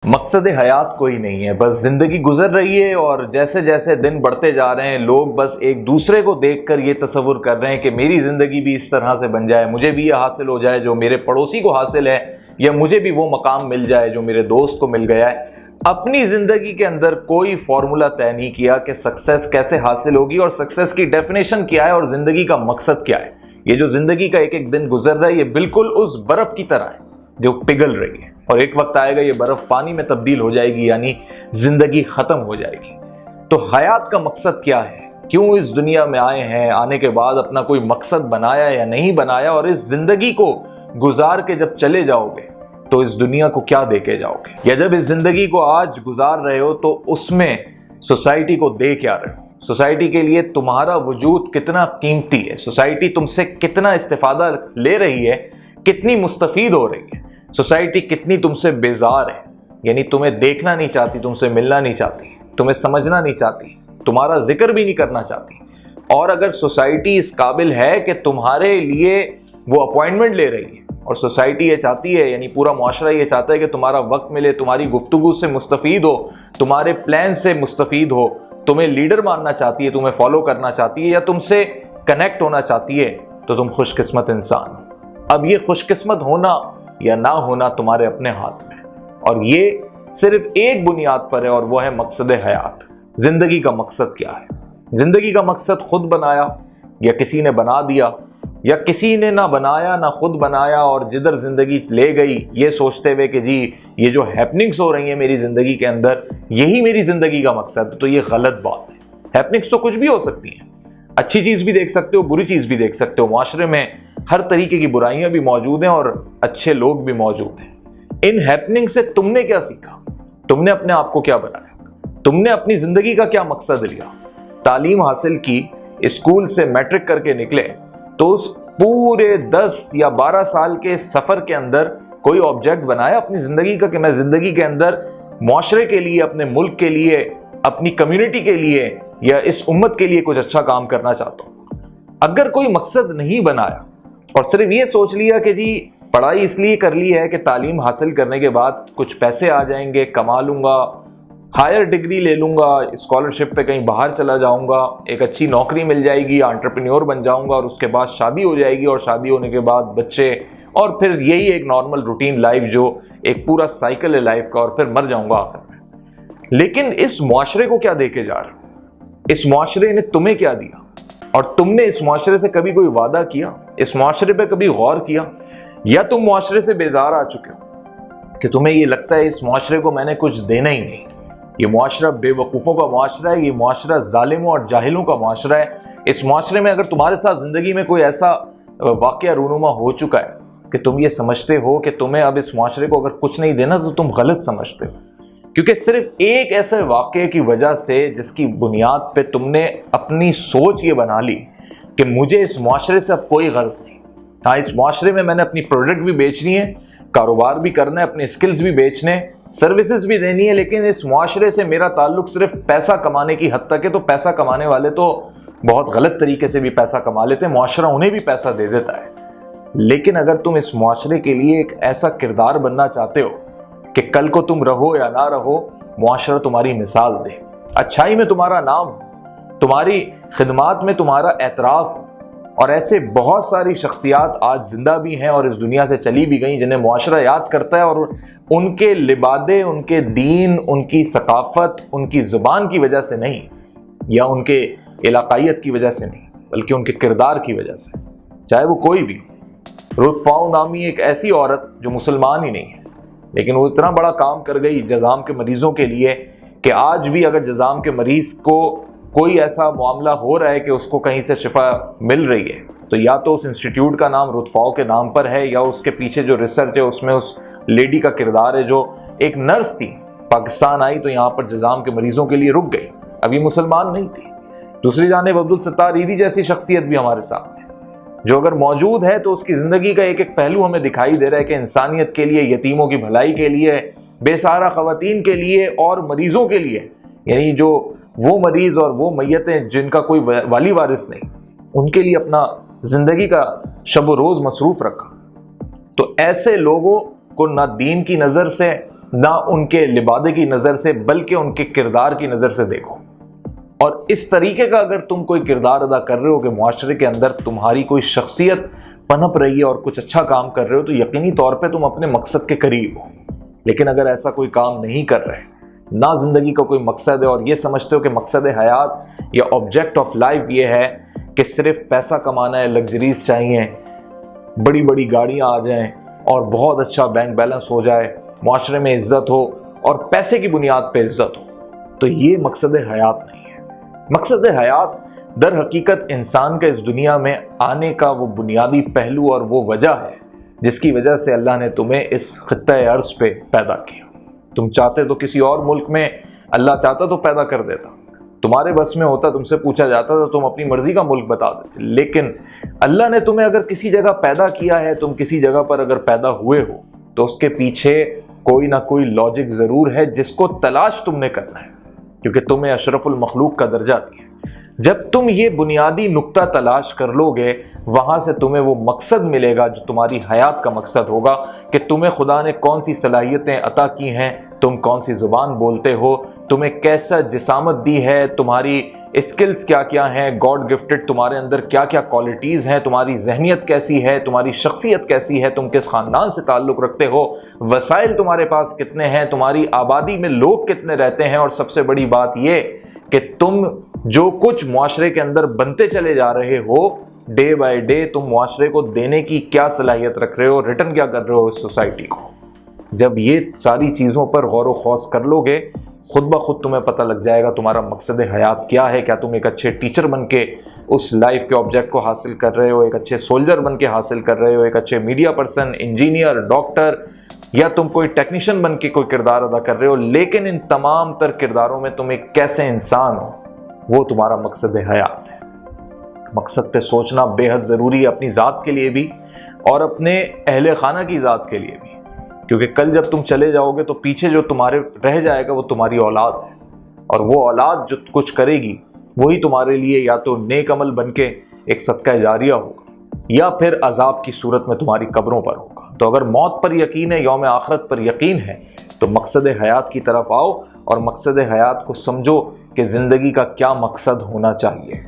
مقصد حیات کوئی نہیں ہے، بس زندگی گزر رہی ہے اور جیسے جیسے دن بڑھتے جا رہے ہیں لوگ بس ایک دوسرے کو دیکھ کر یہ تصور کر رہے ہیں کہ میری زندگی بھی اس طرح سے بن جائے، مجھے بھی یہ حاصل ہو جائے جو میرے پڑوسی کو حاصل ہے، یا مجھے بھی وہ مقام مل جائے جو میرے دوست کو مل گیا ہے۔ اپنی زندگی کے اندر کوئی فارمولا طے نہیں کیا کہ سکسیس کیسے حاصل ہوگی اور سکسیس کی ڈیفینیشن کیا ہے اور زندگی کا مقصد کیا ہے۔ یہ جو زندگی کا ایک ایک دن گزر رہا ہے یہ بالکل اس برف کی طرح ہے جو پگھل رہی ہے، اور ایک وقت آئے گا یہ برف پانی میں تبدیل ہو جائے گی، یعنی زندگی ختم ہو جائے گی۔ تو حیات کا مقصد کیا ہے؟ کیوں اس دنیا میں آئے ہیں؟ آنے کے بعد اپنا کوئی مقصد بنایا یا نہیں بنایا؟ اور اس زندگی کو گزار کے جب چلے جاؤ گے تو اس دنیا کو کیا دے کے جاؤ گے؟ یا جب اس زندگی کو آج گزار رہے ہو تو اس میں سوسائٹی کو دے کیا رہے ہو؟ سوسائٹی کے لیے تمہارا وجود کتنا قیمتی ہے؟ سوسائٹی تم سے کتنا استفادہ لے رہی ہے؟ کتنی مستفید ہو رہی ہے؟ سوسائٹی کتنی تم سے بیزار ہے، یعنی تمہیں دیکھنا نہیں چاہتی، تم سے ملنا نہیں چاہتی، تمہیں سمجھنا نہیں چاہتی، تمہارا ذکر بھی نہیں کرنا چاہتی۔ اور اگر سوسائٹی اس قابل ہے کہ تمہارے لیے وہ اپوائنٹمنٹ لے رہی ہے اور سوسائٹی یہ چاہتی ہے، یعنی پورا معاشرہ یہ چاہتا ہے کہ تمہارا وقت ملے، تمہاری گفتگو سے مستفید ہو، تمہارے پلان سے مستفید ہو، تمہیں لیڈر ماننا چاہتی ہے، تمہیں فالو کرنا چاہتی ہے یا تم سے کنیکٹ ہونا چاہتی ہے، تو تم خوش قسمت انسان ہو۔ اب یہ خوش قسمت ہونا یا نہ ہونا تمہارے اپنے ہاتھ میں، اور یہ صرف ایک بنیاد پر ہے اور وہ ہے مقصد حیات۔ زندگی کا مقصد کیا ہے؟ زندگی کا مقصد خود بنایا یا کسی نے بنا دیا، یا کسی نے نہ بنایا نہ خود بنایا اور جدھر زندگی لے گئی یہ سوچتے ہوئے کہ جی یہ جو ہیپننگز ہو رہی ہیں میری زندگی کے اندر یہی میری زندگی کا مقصد ہے، تو یہ غلط بات ہے۔ ہیپننگز تو کچھ بھی ہو سکتی ہیں، اچھی چیز بھی دیکھ سکتے ہو، بری چیز بھی دیکھ سکتے ہو۔ معاشرے میں ہر طریقے کی برائیاں بھی موجود ہیں اور اچھے لوگ بھی موجود ہیں۔ ان ہیپننگ سے تم نے کیا سیکھا؟ تم نے اپنے آپ کو کیا بنایا؟ تم نے اپنی زندگی کا کیا مقصد لیا؟ تعلیم حاصل کی، اسکول سے میٹرک کر کے نکلے، تو اس پورے 10 یا 12 سال کے سفر کے اندر کوئی آبجیکٹ بنایا اپنی زندگی کا کہ میں زندگی کے اندر معاشرے کے لیے، اپنے ملک کے لیے، اپنی کمیونٹی کے لیے یا اس امت کے لیے کچھ اچھا کام کرنا چاہتا ہوں؟ اگر کوئی مقصد نہیں بنایا اور صرف یہ سوچ لیا کہ جی پڑھائی اس لیے کر لی ہے کہ تعلیم حاصل کرنے کے بعد کچھ پیسے آ جائیں گے، کما لوں گا، ہائر ڈگری لے لوں گا، اسکالرشپ پہ کہیں باہر چلا جاؤں گا، ایک اچھی نوکری مل جائے گی، انٹرپرینیور بن جاؤں گا، اور اس کے بعد شادی ہو جائے گی، اور شادی ہونے کے بعد بچے، اور پھر یہی ایک نارمل روٹین لائف جو ایک پورا سائیکل ہے لائف کا، اور پھر مر جاؤں گا آخر میں۔ لیکن اس معاشرے کو کیا دے کے جا رہے ہو؟ اس معاشرے نے تمہیں کیا دیا؟ اور تم نے اس معاشرے سے کبھی کوئی وعدہ کیا؟ اس معاشرے پہ کبھی غور کیا؟ یا تم معاشرے سے بیزار آ چکے ہو کہ تمہیں یہ لگتا ہے اس معاشرے کو میں نے کچھ دینا ہی نہیں، یہ معاشرہ بے وقوفوں کا معاشرہ ہے، یہ معاشرہ ظالموں اور جاہلوں کا معاشرہ ہے۔ اس معاشرے میں اگر تمہارے ساتھ زندگی میں کوئی ایسا واقعہ رونما ہو چکا ہے کہ تم یہ سمجھتے ہو کہ تمہیں اب اس معاشرے کو اگر کچھ نہیں دینا تو تم غلط سمجھتے ہو، کیونکہ صرف ایک ایسے واقعے کی وجہ سے جس کی بنیاد پہ تم نے اپنی سوچ یہ بنا لی کہ مجھے اس معاشرے سے اب کوئی غرض نہیں۔ ہاں، اس معاشرے میں نے اپنی پروڈکٹ بھی بیچنی ہے، کاروبار بھی کرنا ہے، اپنے اسکلز بھی بیچنے، سروسز بھی دینی ہے، لیکن اس معاشرے سے میرا تعلق صرف پیسہ کمانے کی حد تک ہے۔ تو پیسہ کمانے والے تو بہت غلط طریقے سے بھی پیسہ کما لیتے ہیں، معاشرہ انہیں بھی پیسہ دے دیتا ہے۔ لیکن اگر تم اس معاشرے کے لیے ایک ایسا کردار بننا چاہتے ہو کہ کل کو تم رہو یا نہ رہو معاشرہ تمہاری مثال دے، اچھائی میں تمہارا نام ہو، تمہاری خدمات میں تمہارا اعتراف ہو، اور ایسے بہت ساری شخصیات آج زندہ بھی ہیں اور اس دنیا سے چلی بھی گئیں جنہیں معاشرہ یاد کرتا ہے، اور ان کے لبادے، ان کے دین، ان کی ثقافت، ان کی زبان کی وجہ سے نہیں، یا ان کے علاقائیت کی وجہ سے نہیں، بلکہ ان کے کردار کی وجہ سے، چاہے وہ کوئی بھی۔ رُت فاؤ نامی ایک ایسی عورت جو مسلمان ہی نہیں ہے، لیکن وہ اتنا بڑا کام کر گئی جذام کے مریضوں کے لیے کہ آج بھی اگر جذام کے مریض کو کوئی ایسا معاملہ ہو رہا ہے کہ اس کو کہیں سے شفا مل رہی ہے تو یا تو اس انسٹیٹیوٹ کا نام رُت فاؤ کے نام پر ہے، یا اس کے پیچھے جو ریسرچ ہے اس میں اس لیڈی کا کردار ہے جو ایک نرس تھی، پاکستان آئی تو یہاں پر جذام کے مریضوں کے لیے رک گئی، ابھی مسلمان نہیں تھی۔ دوسری جانب عبدالستار عیدی جیسی شخصیت بھی ہمارے سامنے ہے، جو اگر موجود ہے تو اس کی زندگی کا ایک ایک پہلو ہمیں دکھائی دے رہا ہے کہ انسانیت کے لیے، یتیموں کی بھلائی کے لیے، بے سہارا خواتین کے لیے اور مریضوں کے لیے، یعنی جو وہ مریض اور وہ میتیں جن کا کوئی والی وارث نہیں، ان کے لیے اپنا زندگی کا شب و روز مصروف رکھا۔ تو ایسے لوگوں کو نہ دین کی نظر سے نہ ان کے لبادے کی نظر سے بلکہ ان کے کردار کی نظر سے دیکھو. اور اس طریقے کا اگر تم کوئی کردار ادا کر رہے ہو کہ معاشرے کے اندر تمہاری کوئی شخصیت پنپ رہی ہے اور کچھ اچھا کام کر رہے ہو تو یقینی طور پہ تم اپنے مقصد کے قریب ہو. لیکن اگر ایسا کوئی کام نہیں کر رہے, نہ زندگی کا کوئی مقصد ہے اور یہ سمجھتے ہو کہ مقصد حیات یا آبجیکٹ آف لائف یہ ہے کہ صرف پیسہ کمانا ہے, لگژریز چاہیے, بڑی بڑی گاڑیاں آ جائیں اور بہت اچھا بینک بیلنس ہو جائے, معاشرے میں عزت ہو اور پیسے کی بنیاد پہ عزت ہو, تو یہ مقصد حیات نہیں ہے. مقصد حیات در حقیقت انسان کا اس دنیا میں آنے کا وہ بنیادی پہلو اور وہ وجہ ہے جس کی وجہ سے اللہ نے تمہیں اس خطہ ارض پہ پیدا کیا. تم چاہتے تو کسی اور ملک میں, اللہ چاہتا تو پیدا کر دیتا, تمہارے بس میں ہوتا, تم سے پوچھا جاتا تو تم اپنی مرضی کا ملک بتا دیتے. لیکن اللہ نے تمہیں اگر کسی جگہ پیدا کیا ہے, تم کسی جگہ پر اگر پیدا ہوئے ہو تو اس کے پیچھے کوئی نہ کوئی لاجک ضرور ہے جس کو تلاش تم نے کرنا ہے, کیونکہ تمہیں اشرف المخلوق کا درجہ دیا. جب تم یہ بنیادی نقطہ تلاش کر لو گے, وہاں سے تمہیں وہ مقصد ملے گا جو تمہاری حیات کا مقصد ہوگا کہ تمہیں خدا نے کون سی صلاحیتیں عطا کی ہیں, تم کون سی زبان بولتے ہو, تمہیں کیسا جسامت دی ہے, تمہاری اسکلز کیا کیا ہیں, گاڈ گفٹڈ تمہارے اندر کیا کیا کوالٹیز ہیں, تمہاری ذہنیت کیسی ہے, تمہاری شخصیت کیسی ہے, تم کس خاندان سے تعلق رکھتے ہو, وسائل تمہارے پاس کتنے ہیں, تمہاری آبادی میں لوگ کتنے رہتے ہیں, اور سب سے بڑی بات یہ کہ تم جو کچھ معاشرے کے اندر بنتے چلے جا رہے ہو, ڈے بائی ڈے تم معاشرے کو دینے کی کیا صلاحیت رکھ رہے ہو, ریٹرن کیا کر رہے ہو اس سوسائٹی کو. جب یہ ساری چیزوں پر غور و خوض کر لو گے, خود بخود تمہیں پتہ لگ جائے گا تمہارا مقصد حیات کیا ہے. کیا تم ایک اچھے ٹیچر بن کے اس لائف کے آبجیکٹ کو حاصل کر رہے ہو, ایک اچھے سولجر بن کے حاصل کر رہے ہو, ایک اچھے میڈیا پرسن, انجینئر, ڈاکٹر, یا تم کوئی ٹیکنیشین بن کے کوئی کردار ادا کر رہے ہو. لیکن ان تمام تر کرداروں میں تم ایک کیسے انسان ہو, وہ تمہارا مقصد حیات ہے. مقصد پہ سوچنا بے حد ضروری ہے, اپنی ذات کے لیے بھی اور اپنے اہل خانہ کی ذات کے لیے بھی, کیونکہ کل جب تم چلے جاؤ گے تو پیچھے جو تمہارے رہ جائے گا وہ تمہاری اولاد ہے, اور وہ اولاد جو کچھ کرے گی وہی تمہارے لیے یا تو نیک عمل بن کے ایک صدقہ جاریہ ہوگا یا پھر عذاب کی صورت میں تمہاری قبروں پر ہوگا. تو اگر موت پر یقین ہے, یوم آخرت پر یقین ہے, تو مقصد حیات کی طرف آؤ اور مقصد حیات کو سمجھو کہ زندگی کا کیا مقصد ہونا چاہیے.